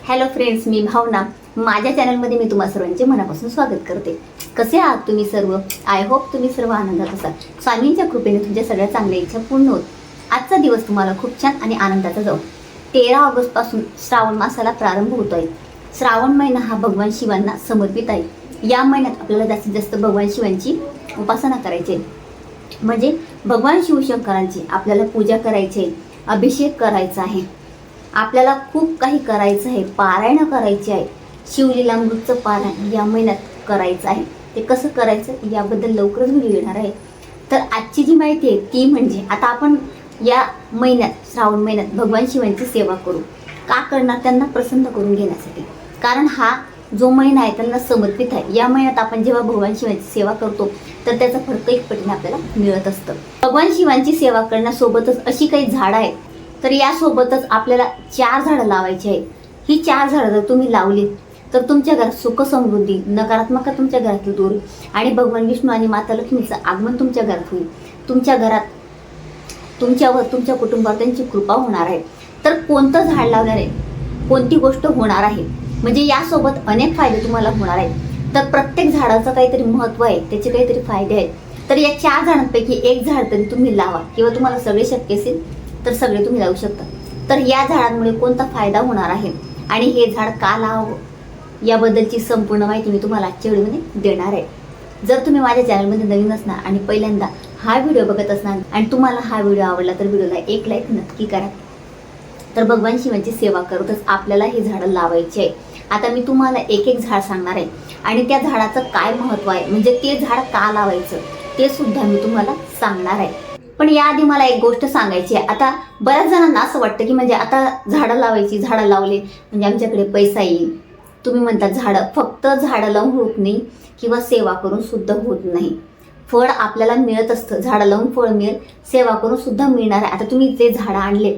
Hello friends, मी भावना. माझ्या चॅनलमध्ये मी तुम्हा सर्वांचे मनापासून स्वागत करते. कसे आहात तुम्ही सर्व? आय होप तुम्ही सर्व आनंदात असाल. स्वामींच्या कृपेने तुमच्या सगळ्या चांगल्या इच्छा पूर्ण होत. आजचा दिवस तुम्हाला खूप छान आणि आनंदाचा जाऊ. 13 ऑगस्टपासून श्रावण मासाला प्रारंभ होतो आहे. श्रावण महिना हा भगवान शिवांना समर्पित आहे. या महिन्यात आपल्याला जास्तीत जास्त भगवान शिवांची उपासना करायची आहे. म्हणजे भगवान शिवशंकरांची आपल्याला पूजा करायची आहे, अभिषेक करायचा आहे, आपल्याला खूप काही करायचं आहे, पारायण करायचे आहे. शिवलीलामृतचं पारायण या महिन्यात करायचं आहे. ते कसं करायचं याबद्दल लवकरच व्हिडिओ येणार आहे. तर आजची जी माहिती आहे ती म्हणजे आता आपण या महिन्यात श्रावण महिन्यात भगवान शिवांची सेवा करू. का करणार? त्यांना प्रसन्न करून घेण्यासाठी. कारण हा जो महिना आहे त्यांना समर्पित आहे. या महिन्यात आपण जेव्हा भगवान शिवांची सेवा करतो तर त्याचं फळ एक पटीने आपल्याला मिळत असतं. भगवान शिवांची सेवा करण्यासोबतच अशी काही झाडं आहेत, तर यासोबतच आपल्याला 4 झाडं लावायची आहेत. ही 4 झाडं जर तुम्ही लावली तर तुमच्या घरात सुख समृद्धी, नकारात्मकता तुमच्या घरातून दूर आणि भगवान विष्णू आणि माता लक्ष्मीचं आगमन तुमच्या घरात होईल. तुमच्या घरात तुमच्यावर, तुमच्या कुटुंबावर त्यांची कृपा होणार आहे. तर कोणतं झाड लावणार आहे, कोणती गोष्ट होणार आहे, म्हणजे यासोबत अनेक फायदे तुम्हाला होणार आहेत. तर प्रत्येक झाडाचं काहीतरी महत्त्व आहे, त्याचे काहीतरी फायदे आहेत. तर या 4 झाडांपैकी एक झाड तरी तुम्ही लावा, किंवा तुम्हाला सगळे शक्य असेल तर सगळे तुम्ही लावू शकता. तर या झाडांमुळे कोणता फायदा होणार आहे आणि हे झाड का लावावं याबद्दलची संपूर्ण माहिती मी तुम्हाला आजच्या व्हिडिओमध्ये देणार आहे. जर तुम्ही माझ्या चॅनलमध्ये नवीन असणार आणि पहिल्यांदा हा व्हिडिओ बघत असणार आणि तुम्हाला हा व्हिडिओ आवडला तर व्हिडिओला एक लाईक नक्की करा. तर भगवान शिवांची सेवा करतच आपल्याला हे झाडं लावायचे आहे. आता मी तुम्हाला एक एक झाड सांगणार आहे आणि त्या झाडाचं काय महत्त्व आहे, म्हणजे ते झाड का लावायचं ते सुद्धा मी तुम्हाला सांगणार आहे. पण याआधी मला एक गोष्ट सांगायची आहे. आता बऱ्याच जणांना असं वाटतं की म्हणजे आता झाडं लावायची, झाडं लावले म्हणजे आमच्याकडे पैसा येईल. तुम्ही म्हणता झाडं फक्त झाडं लावून होत नाही किंवा सेवा करून सुद्धा होत नाही. फळ आपल्याला मिळत असतं, झाडं लावून फळ मिळेल, सेवा करून सुद्धा मिळणार आहे. आता तुम्ही जे झाडं आणले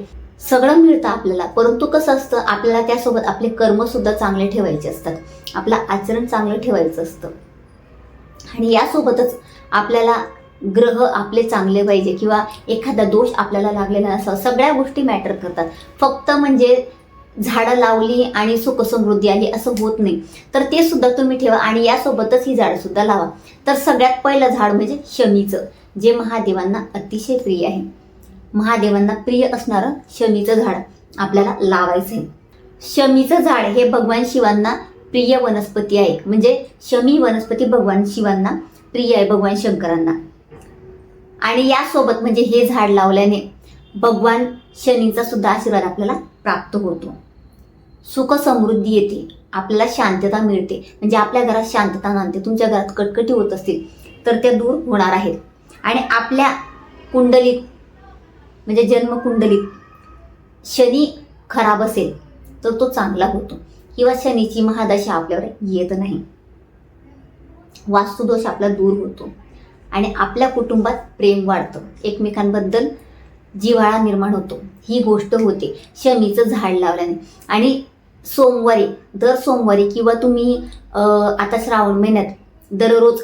सगळं मिळतं आपल्याला, परंतु कसं असतं आपल्याला त्यासोबत आपले कर्मसुद्धा चांगले ठेवायचे असतात, आपलं आचरण चांगलं ठेवायचं असतं. आणि यासोबतच आपल्याला ग्रह आपले चांगले पाहिजे किंवा एखादा दोष आपल्याला लागलेला नसावा. सगळ्या गोष्टी मॅटर करतात. फक्त म्हणजे झाडं लावली आणि सुख समृद्धी आली असं होत नाही. तर ते सुद्धा तुम्ही ठेवा आणि यासोबतच ही झाडं सुद्धा लावा. तर सगळ्यात पहिलं झाड म्हणजे शमीचं, जे महादेवांना अतिशय प्रिय आहे. महादेवांना प्रिय असणारं शमीचं झाड आपल्याला लावायचं आहे. शमीचं झाड हे भगवान शिवांना प्रिय वनस्पती आहे. म्हणजे शमी वनस्पती भगवान शिवांना प्रिय आहे, भगवान शंकरांना. आणि यासोबत म्हणजे हे झाड लावल्याने भगवान शनीचा सुद्धा आशीर्वाद आपल्याला प्राप्त होतो. सुख समृद्धी येते, आपल्याला शांतता मिळते. म्हणजे आपल्या घरात शांतता नांदते. तुमच्या घरात कटकटी होत असतील तर त्या दूर होणार आहेत. आणि आपल्या कुंडलीत म्हणजे जन्मकुंडलीत शनी खराब असेल तर तो चांगला होतो, किंवा शनीची महादशा आपल्यावर येत नाही. वास्तुदोष आपला दूर होतो आणि आपल्या कुटुंबात प्रेम वाढतं, एकमेकांबद्दल जिव्हाळा निर्माण होतो. ही गोष्ट होते शमीचं झाड लावल्याने. आणि दर सोमवारी किंवा तुम्ही आता श्रावण महिन्यात दररोज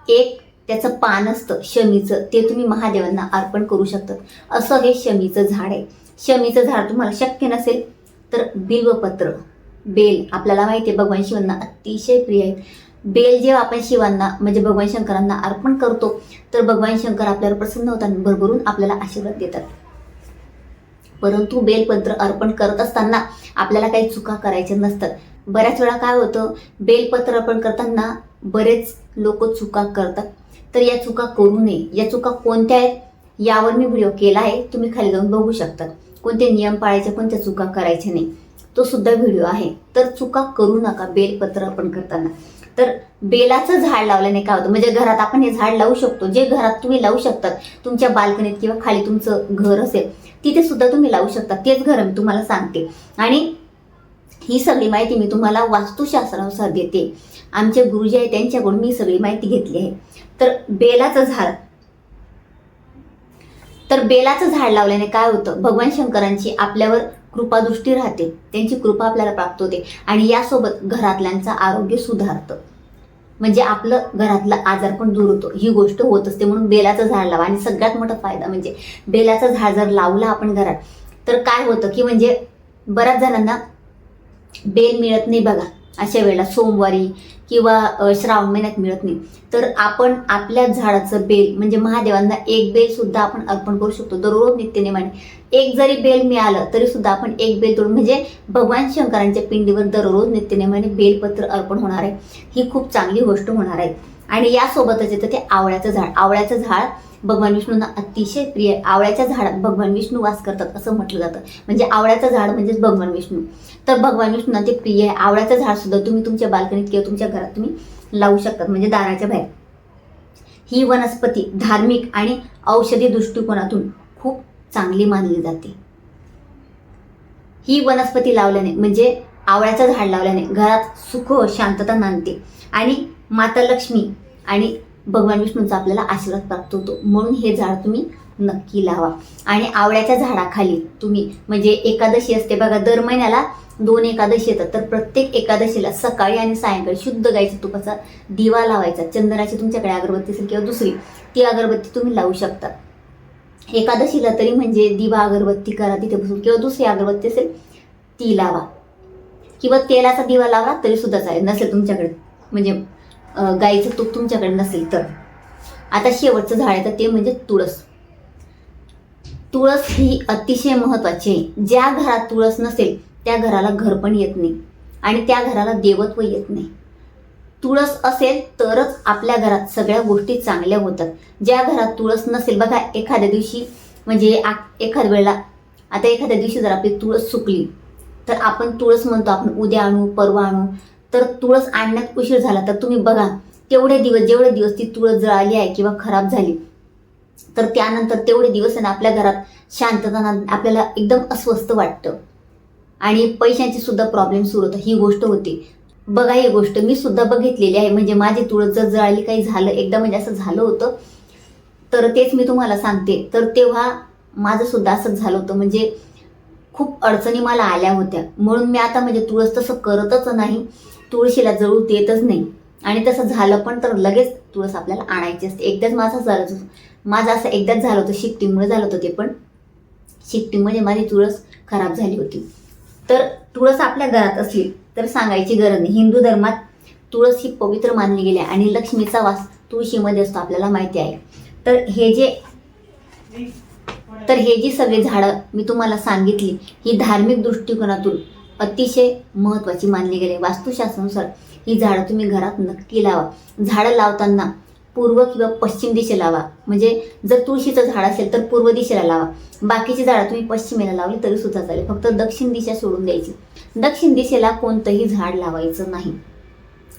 एक त्याचं पान असतं शमीचं, ते तुम्ही महादेवांना अर्पण करू शकतात. असं हे शमीचं झाड आहे. शमीचं झाड तुम्हाला शक्य नसेल तर बिल्वपत्र, बेल आपल्याला माहिती आहे भगवान शिवांना अतिशय प्रिय आहे. बेल जेव्हा आपण शिवांना म्हणजे भगवान शंकरांना अर्पण करतो तर भगवान शंकर आपल्यावर प्रसन्न होतात, भरभरून आपल्याला आशीर्वाद देतात. परंतु बेलपत्र अर्पण करत असताना आपल्याला काही चुका करायच्या नसतात. बऱ्याच वेळा काय होतं, बेलपत्र अर्पण करताना बरेच लोक चुका करतात. तर या चुका करू नये. या चुका कोणत्या आहेत यावर मी व्हिडिओ केला आहे, तुम्ही खाली जाऊन बघू शकता. कोणते नियम पाळायचे, कोणत्या चुका करायच्या नाही, तो सुद्धा व्हिडिओ आहे. तर चुका करू नका बेलपत्र अर्पण करताना. तर बेलाचं झाड लावल्याने काय होतं, म्हणजे घरात आपण हे झाड लावू शकतो. जे घरात तुम्ही लावू शकतात, तुमच्या बाल्कनीत किंवा खाली तुमचं घर असेल तिथे सुद्धा तुम्ही लावू शकता. तेच घर मी तुम्हाला सांगते आणि ही सगळी माहिती मी तुम्हाला वास्तुशास्त्रानुसार देते. आमचे गुरुजी आहेत त्यांच्याकडून मी सगळी माहिती घेतली आहे. तर बेलाचं झाड लावल्याने काय होतं, भगवान शंकरांची आपल्यावर कृपादृष्टी राहते, त्यांची कृपा आपल्याला प्राप्त होते. आणि यासोबत घरातल्यांचं आरोग्य सुधारतं, म्हणजे आपलं घरातलं आजार पण दूर होतो. ही गोष्ट होत असते. म्हणून बेलाचं झाड लावा. आणि सगळ्यात मोठा फायदा म्हणजे बेलाचं झाड जर लावलं आपण घरात तर काय होतं की म्हणजे बऱ्याच जणांना बेल मिळत नाही बघा, अशा वेळेला सोमवारी किंवा श्रावण महिन्यात मिळत नाही, तर आपण आपल्या झाडाचं बेल म्हणजे महादेवांना एक बेल सुद्धा आपण अर्पण करू शकतो दररोज नित्यनेमाने. एक जरी बेल मिळालं तरी सुद्धा आपण एक बेल तोडून म्हणजे भगवान शंकरांच्या पिंडीवर दररोज नित्यनेमाने बेलपत्र अर्पण होणार आहे. ही खूप चांगली गोष्ट होणार आहे. आणि यासोबतच येतं ते आवळ्याचं झाड. आवळ्याचं झाड भगवान विष्णूंना अतिशय प्रिय आहे. आवळ्याच्या झाडात भगवान विष्णू वास करतात असं म्हटलं जातं. म्हणजे आवळ्याचं झाड म्हणजेच भगवान विष्णू. तर भगवान विष्णूंना ते प्रिय आहे. आवळ्याचं झाड सुद्धा तुम्ही तुमच्या बाल्कनीत किंवा तुमच्या घरात तुम्ही लावू शकतात, म्हणजे दाराच्या बाहेर. ही वनस्पती धार्मिक आणि औषधी दृष्टिकोनातून खूप चांगली मानली जाते. ही वनस्पती लावल्याने म्हणजे आवळ्याचं झाड लावल्याने घरात सुख शांतता नांदते आणि माता लक्ष्मी आणि भगवान विष्णूंचा आपल्याला आशीर्वाद प्राप्त होतो. म्हणून हे झाड तुम्ही नक्की लावा. आणि आवळ्याच्या झाडाखाली तुम्ही म्हणजे एकादशी असते बघा, दर महिन्याला 2 एकादशी येतात, तर प्रत्येक एकादशीला सकाळी आणि सायंकाळी शुद्ध गाईच्या तुपाचा दिवा लावायचा. चंदनाची तुमच्याकडे अगरबत्ती असेल किंवा दुसरी ती अगरबत्ती तुम्ही लावू शकता. एकादशीला तरी म्हणजे दिवा अगरबत्ती करा तिथे बसून, किंवा दुसरी अगरबत्ती असेल ती लावा, किंवा तेलाचा दिवा लावा तरी सुद्धा चालेल, नसेल तुमच्याकडे म्हणजे गाईचं तूप तुमच्याकडे नसेल तर. आता शेवटचं झाड आहे तर ते म्हणजे तुळस. तुळस ही अतिशय महत्त्वाची आहे. ज्या घरात तुळस नसेल त्या घराला घर पण येत नाही आणि त्या घराला देवत्व येत नाही. तुळस असेल तरच आपल्या घरात सगळ्या गोष्टी चांगल्या होतात. ज्या घरात तुळस नसेल बघा, एखाद्या दिवशी म्हणजे एखाद्या वेळेला आता एखाद्या दिवशी जर आपली तुळस सुकली तर आपण तुळस म्हणतो आपण उद्या आणू परवा आणू, तर तुळस आणण्यात उशीर झाला तर तुम्ही बघा जेवढे दिवस ती तुळस जळाली आहे किंवा खराब झाली तर त्यानंतर तेवढे दिवस ना आपल्या घरात शांतता, आपल्याला एकदम अस्वस्थ वाटतं आणि पैशांची सुद्धा प्रॉब्लेम सुरू होतं. ही गोष्ट होते बघा. ही गोष्ट मी सुद्धा बघितलेली आहे. म्हणजे माझी तुळस जर जळाली काही झालं एकदा म्हणजे असं झालं होतं, तर तेच मी तुम्हाला सांगते. तर तेव्हा माझं सुद्धा असंच झालं होतं, म्हणजे खूप अडचणी मला आल्या होत्या. म्हणून मी आता म्हणजे तुळस तसं करतच नाही, तुळशीला जळू देतच नाही. आणि तसं झालं पण तर लगेच तुळस आपल्याला आणायची असते. एकदाच माझं असं एकदाच झालं होतं, शिफ्टिंगमुळे झालं होतं. ते पण शिफ्टिंगमध्ये माझी तुळस खराब झाली होती. तर तुळस आपल्या घरात असली तर सांगायची गरज नाही. हिंदू धर्मात तुळस ही पवित्र मानली गेली आहे आणि लक्ष्मीचा वास तुळशीमध्ये असतो, आपल्याला माहिती आहे. तर हे जी सगळी झाडं मी तुम्हाला सांगितली ही धार्मिक दृष्टिकोनातून अतिशय महत्त्वाची मानली गेली. वास्तुशास्त्रानुसार ही झाडं तुम्ही घरात नक्की लावा. झाडं लावताना पूर्व किंवा पश्चिम दिशेला लावा. म्हणजे जर तुळशीचं झाड असेल तर पूर्व दिशेला लावा. बाकीची झाडं तुम्ही पश्चिमेला लावली तरी सुद्धा चालेल, फक्त दक्षिण दिशा सोडून द्यायची. दक्षिण दिशेला कोणतंही झाड लावायचं नाही.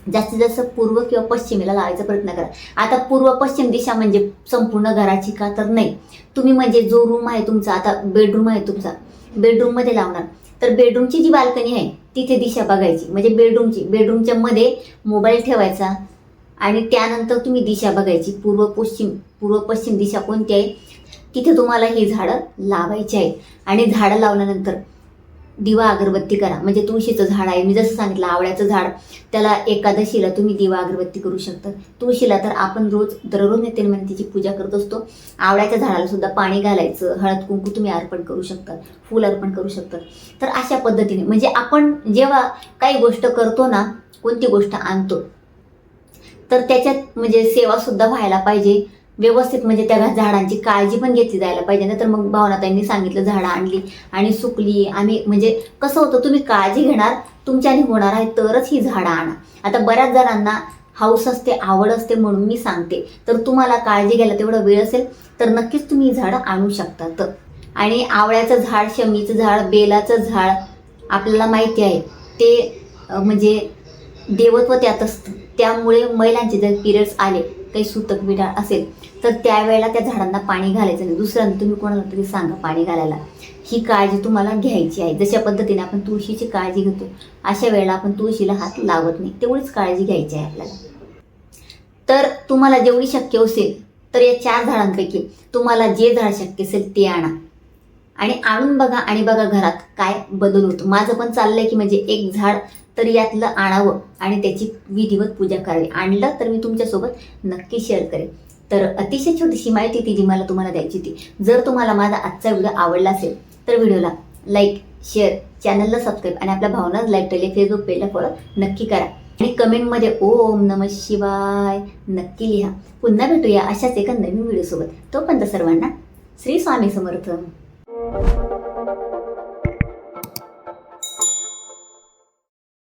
जास्तीत जास्त पूर्व किंवा पश्चिमेला लावायचा प्रयत्न करा. आता पूर्व पश्चिम दिशा म्हणजे संपूर्ण घराची का तर नाही, तुम्ही म्हणजे जो रूम आहे तुमचा, आता बेडरूम आहे तुमचा, बेडरूममध्ये लावणार तर बेडरूमची जी बाल्कनी आहे तिथे दिशा बघायची. म्हणजे बेडरूमच्या मध्ये मोबाईल ठेवायचा आणि त्यानंतर तुम्ही दिशा बघायची. पूर्व पश्चिम दिशा कोणती आहे तिथे तुम्हाला ही झाडं लावायची आहेत. आणि झाडं लावल्यानंतर दिवा अगरबत्ती करा. म्हणजे तुळशीचं झाड आहे, मी जसं सांगितलं आवळ्याचं झाड, त्याला एकादशीला तुम्ही दिवा अगरबत्ती करू शकता. तुळशीला तर आपण दररोज नित्यनेमाने तिची पूजा करत असतो. आवळ्याच्या झाडाला सुद्धा पाणी घालायचं, हळद कुंकू तुम्ही अर्पण करू शकता, फूल अर्पण करू शकता. तर अशा पद्धतीने म्हणजे आपण जेव्हा काही गोष्ट करतो ना, कोणती गोष्ट आणतो तर त्याच्यात म्हणजे सेवा सुद्धा व्हायला पाहिजे व्यवस्थित. म्हणजे त्या झाडांची काळजी पण घेतली जायला पाहिजे. ना तर मग भावनाताईंनी सांगितलं झाडं आणली आणि सुकली, आम्ही म्हणजे कसं होतं, तुम्ही काळजी घेणार तुमच्याने होणार आहे तरच ही झाडं आणा. आता बऱ्याच जणांना हौस असते, आवड असते, म्हणून मी सांगते. तर तुम्हाला काळजी घ्यायला तेवढा वेळ असेल तर नक्कीच तुम्ही ही झाडं आणू शकतात. आणि आवळ्याचं झाड, शमीचं झाड, बेलाचं झाड आपल्याला माहिती आहे ते म्हणजे देवत्व त्यात असतं. त्यामुळे महिलांचे जर पिरियड्स आले, काही सूतक बिडाळ असेल तर त्यावेळेला त्या झाडांना पाणी घालायचं नाही. दुसऱ्यांदा तुम्ही कोणाला तरी सांगा पाणी घालायला. ही काळजी तुम्हाला घ्यायची आहे. जशा पद्धतीने आपण तुळशीची काळजी घेतो अशा वेळेला आपण तुळशीला हात लावत नाही, तेवढीच काळजी घ्यायची आहे आपल्याला. तर तुम्हाला जेवढी शक्य असेल तर या 4 झाडांपैकी तुम्हाला जे झाड शक्य असेल ते आणा आणि आणून बघा आणि बघा घरात काय बदल होतो. माझं पण चाललंय की म्हणजे एक झाड तर यातलं आणावं आणि त्याची विधिवत पूजा करावी. आणलं तर मी तुमच्यासोबत नक्की शेअर करेन. तर अतिशय छोटीशी माहिती ती जी मला तुम्हाला द्यायची होती. जर तुम्हाला माझा आजचा व्हिडिओ आवडला असेल तर व्हिडिओला लाईक, शेअर, चॅनलला सबस्क्राईब आणि आपल्या भावनाच लाईक केले फेसबुक पेजला फॉलो नक्की करा. आणि कमेंटमध्ये ओम नमः शिवाय नक्की लिहा. पुन्हा भेटूया अशाच एका नवीन व्हिडिओसोबत. तोपर्यंत सर्वांना श्री स्वामी समर्थ.